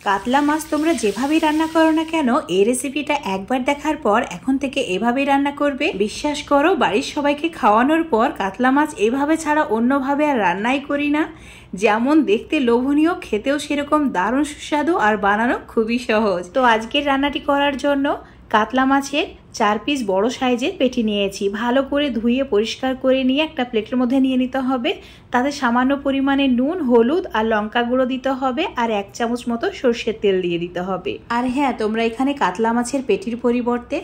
কাতলা মাছ তোমরা যেভাবেই রান্না করো না কেন, এই রেসিপিটা একবার দেখার পর এখন থেকে এভাবেই রান্না করবে। বিশ্বাস করো, বাড়ির সবাইকে খাওয়ানোর পর কাতলা মাছ এভাবে ছাড়া অন্যভাবে আর রান্নাই করি না। যেমন দেখতে লোভনীয়, খেতেও সেরকম দারুণ সুস্বাদু, আর বানানো খুবই সহজ। তো আজকের রান্নাটি করার জন্য কাতলা মাছের 4 পিস বড় সাইজের পেটি নিয়েছি। ভালো করে ধুয়ে পরিষ্কার করে নিয়ে একটা প্লেটের মধ্যে নিয়ে নিতে হবে। তাতে সামান্য পরিমাণে নুন, হলুদ আর লঙ্কা গুঁড়ো দিতে হবে, আর 1 চামচ মতো সর্ষের তেল দিয়ে দিতে হবে। আর হ্যাঁ, তোমরা এখানে কাতলা মাছের পেটির পরিবর্তে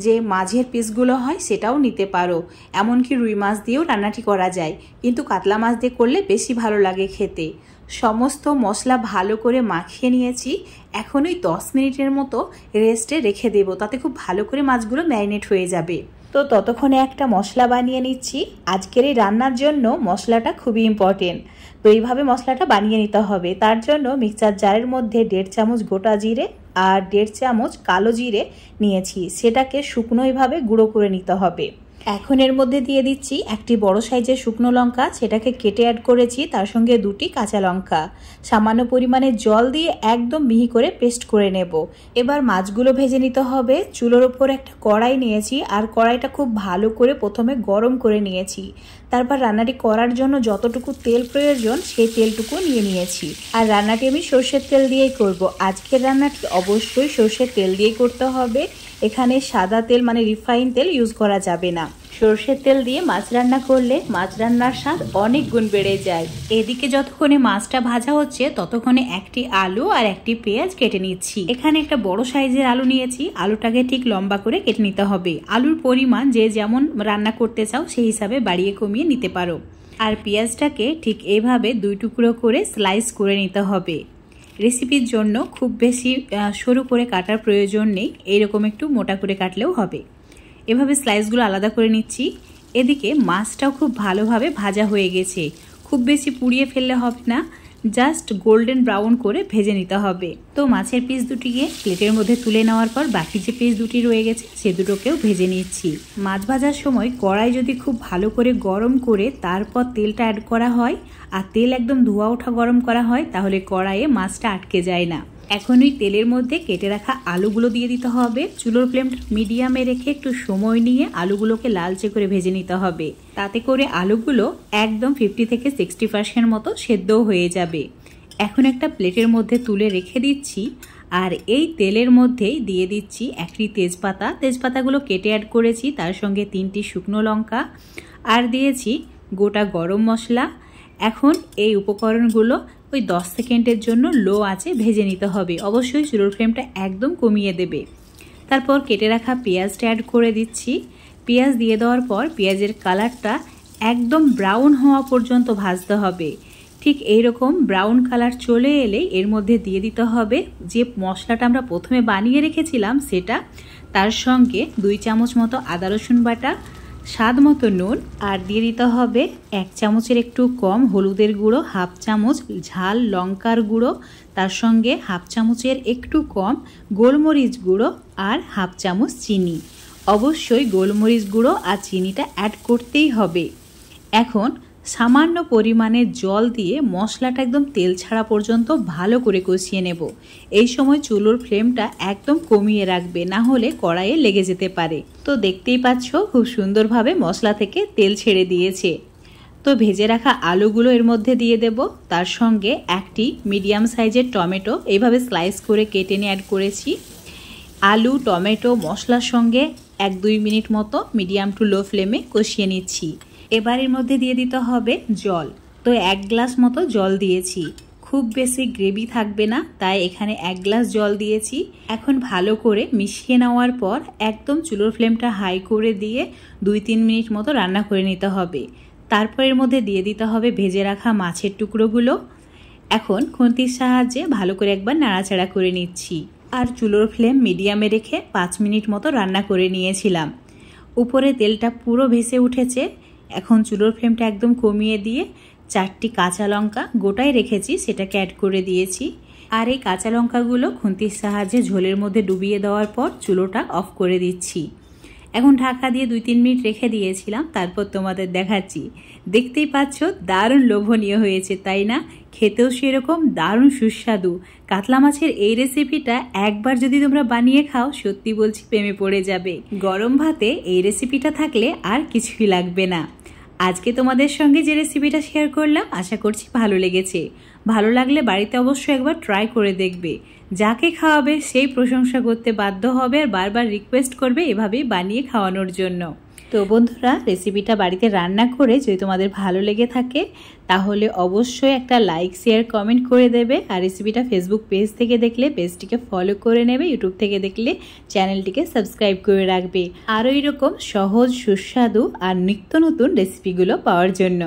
যে মাছের পিসগুলো হয় সেটাও নিতে পারো। এমনকি রুই মাছ দিয়েও রান্নাটি করা যায়, কিন্তু কাতলা মাছ দিয়ে করলে বেশি ভালো লাগে খেতে। সমস্ত মশলা ভালো করে মাখিয়ে নিয়েছি। এখন ওই 10 মিনিটের মতো রেস্টে রেখে দেব, তাতে খুব ভালো করে মাছগুলো ম্যারিনেট হয়ে যাবে। তো ততক্ষণে একটা মশলা বানিয়ে নিচ্ছি। আজকের এই রান্নার জন্য মশলাটা খুবই ইম্পর্টেন্ট। তো এইভাবে মশলাটা বানিয়ে নিতে হবে। তার জন্য মিক্সচার জারের মধ্যে 1.5 চামচ গোটা জিরে আর 1.5 চামচ কালো জিরে নিয়েছি। সেটাকে শুকনো এইভাবে গুঁড়ো করে নিতে হবে। এখন এর মধ্যে দিয়ে দিচ্ছি একটি বড় সাইজের শুকনো লঙ্কা, সেটাকে কেটে অ্যাড করেছি। তার সঙ্গে 2টি কাঁচা লঙ্কা, সামান্য পরিমাণে জল দিয়ে একদম মিহি করে পেস্ট করে নেব। এবার মাছগুলো ভেজে নিতে হবে। চুলোর ওপর একটা কড়াই নিয়েছি, আর কড়াইটা খুব ভালো করে প্রথমে গরম করে নিয়েছি। তারপর রান্নাটি করার জন্য যতটুকু তেল প্রয়োজন সেই তেলটুকু নিয়ে নিয়েছি। আর রান্নাটি আমি সর্ষের তেল দিয়েই করব। আজকের রান্নাটি অবশ্যই সর্ষের তেল দিয়েই করতে হবে। এখানে সাদা তেল মানে রিফাইন তেল ইউজ করা যাবে না। সর্ষের তেল দিয়ে মাছ রান্না করলে মাছ রান্নার স্বাদ অনেক গুণ বেড়ে যায়। এদিকে যতক্ষণে মাছটা ভাজা হচ্ছে ততক্ষণে একটি আলু আর একটি পেঁয়াজ কেটে নিচ্ছি। এখানে একটা বড় সাইজের আলু নিয়েছি। আলুটাকে ঠিক লম্বা করে কেটে নিতে হবে। আলুর পরিমাণ যে যেমন রান্না করতে চাও সেই হিসাবে বাড়িয়ে কমিয়ে নিতে পারো। আর পেঁয়াজটাকে ঠিক এইভাবে 2 টুকরো করে স্লাইস করে নিতে হবে। রেসিপির জন্য খুব বেশি সরু করে কাটার প্রয়োজন নেই, এইরকম একটু মোটা করে কাটলেও হবে। এভাবে স্লাইসগুলো আলাদা করে নিচ্ছি। এদিকে মাছটাও খুব ভালোভাবে ভাজা হয়ে গেছে। খুব বেশি পুড়িয়ে ফেললে হবে না, জাস্ট গোল্ডেন ব্রাউন করে ভেজে নিতে হবে। তো মাছের পিস দুটিকে প্লেটের মধ্যে তুলে নেওয়ার পর বাকি যে পিস দুটি রয়ে গেছে সে দুটোকেও ভেজে নিচ্ছি। মাছ ভাজার সময় কড়াই যদি খুব ভালো করে গরম করে তারপর তেলটা অ্যাড করা হয়, আর তেল একদম ধোয়া ওঠা গরম করা হয়, তাহলে কড়াইয়ে মাছটা আটকে যায় না। এখন ওই তেলের মধ্যে কেটে রাখা আলুগুলো দিয়ে দিতে হবে। চুলোর ফ্লেমটা মিডিয়ামে রেখে একটু সময় নিয়ে আলুগুলোকে লালচে করে ভেজে নিতে হবে। তাতে করে আলুগুলো একদম 50 থেকে 60% মতো সেদ্ধও হয়ে যাবে। এখন একটা প্লেটের মধ্যে তুলে রেখে দিচ্ছি। আর এই তেলের মধ্যেই দিয়ে দিচ্ছি একটি তেজপাতা। তেজপাতাগুলো কেটে অ্যাড করেছি। তার সঙ্গে 3টি শুকনো লঙ্কা আর দিয়েছি গোটা গরম মশলা। এখন এই উপকরণগুলো ওই 10 সেকেন্ডের জন্য লো আঁচে ভেজে নিতে হবে। অবশ্যই চুলোর ফ্লেমটা একদম কমিয়ে দেবে। তারপর কেটে রাখা পেঁয়াজটা অ্যাড করে দিচ্ছি। পেঁয়াজ দিয়ে দেওয়ার পর পেঁয়াজের কালারটা একদম ব্রাউন হওয়া পর্যন্ত ভাজতে হবে। ঠিক এইরকম ব্রাউন কালার চলে এলেই এর মধ্যে দিয়ে দিতে হবে যে মশলাটা আমরা প্রথমে বানিয়ে রেখেছিলাম সেটা। তার সঙ্গে 2 চামচ মতো আদা রসুন বাটা, স্বাদ মতো নুন, আর দিয়ে দিতে হবে 1 চামচের একটু কম হলুদের গুঁড়ো, 1/2 চামচ ঝাল লঙ্কার গুঁড়ো, তার সঙ্গে 1/2 চামচের একটু কম গোলমরিচ গুঁড়ো, আর 1/2 চামচ চিনি। অবশ্যই গোলমরিচ গুঁড়ো আর চিনিটা অ্যাড করতেই হবে। এখন সামান্য পরিমাণে জল দিয়ে মশলাটা একদম তেল ছাড়া পর্যন্ত ভালো করে কষিয়ে নেব। এই সময় চুলোর ফ্লেমটা একদম কমিয়ে রাখবে, না হলে কড়াইয়ে লেগে যেতে পারে। তো দেখতেই পাচ্ছ খুব সুন্দরভাবে মশলা থেকে তেল ছেড়ে দিয়েছে। তো ভেজে রাখা আলুগুলো এর মধ্যে দিয়ে দেব। তার সঙ্গে একটি মিডিয়াম সাইজের টমেটো এইভাবে স্লাইস করে কেটে নিয়ে অ্যাড করেছি। আলু টমেটো মশলার সঙ্গে 1-2 মিনিট মতো মিডিয়াম টু লো ফ্লেমে কষিয়ে নিচ্ছি। এবার এর মধ্যে দিয়ে দিতে হবে জল। তো 1 গ্লাস মতো জল দিয়েছি। খুব বেশি গ্রেভি থাকবে না, তাই এখানে 1 গ্লাস জল দিয়েছি। এখন ভালো করে মিশিয়ে নেওয়ার পর একদম চুলোর ফ্লেমটা হাই করে দিয়ে 2-3 মিনিট মতো রান্না করে নিতে হবে। তারপর এর মধ্যে দিয়ে দিতে হবে ভেজে রাখা মাছের টুকরোগুলো। এখন খুন্তির সাহায্যে ভালো করে একবার নাড়াচাড়া করে নিচ্ছি। আর চুলোর ফ্লেম মিডিয়ামে রেখে 5 মিনিট মতো রান্না করে নিয়েছিলাম। উপরে তেলটা পুরো ভেসে উঠেছে। এখন চুলোর ফ্লেমটা একদম কমিয়ে দিয়ে 4টি কাঁচা লঙ্কা গোটায় রেখেছি সেটাকে অ্যাড করে দিয়েছি। আর এই কাঁচা লঙ্কাগুলো খুন্তির সাহায্যে ঝোলের মধ্যে ডুবিয়ে দেওয়ার পর চুলোটা অফ করে দিচ্ছি। এখন ঢাকা দিয়ে 2-3 মিনিট রেখে দিয়েছিলাম, তারপর তোমাদের দেখাচ্ছি। দেখতেই পাচ্ছ দারুণ লোভনীয় হয়েছে, তাই না? খেতেও সেরকম দারুণ সুস্বাদু। কাতলা মাছের এই রেসিপিটা একবার যদি তোমরা বানিয়ে খাও, সত্যি বলছি প্রেমে পড়ে যাবে। গরম ভাতে এই রেসিপিটা থাকলে আর কিছুই লাগবে না। আজকে তোমাদের সঙ্গে যে রেসিপিটা শেয়ার করলাম, আশা করছি ভালো লেগেছে। ভালো লাগলে বাড়িতে অবশ্যই একবার ট্রাই করে দেখবে। যাকে খাওয়াবে সেই প্রশংসা করতে বাধ্য হবে আর বারবার রিকোয়েস্ট করবে এভাবেই বানিয়ে খাওয়ানোর জন্য। তো বন্ধুরা, রেসিপিটা বাড়িতে রান্না করে যদি তোমাদের ভালো লেগে থাকে তাহলে অবশ্যই একটা লাইক, শেয়ার, কমেন্ট করে দেবে। আর রেসিপিটা ফেসবুক পেজ থেকে দেখলে পেজটিকে ফলো করে নেবে, ইউটিউব থেকে দেখলে চ্যানেলটিকে সাবস্ক্রাইব করে রাখবে আরও এরকম সহজ, সুস্বাদু আর নিত্য নতুন রেসিপিগুলো পাওয়ার জন্য।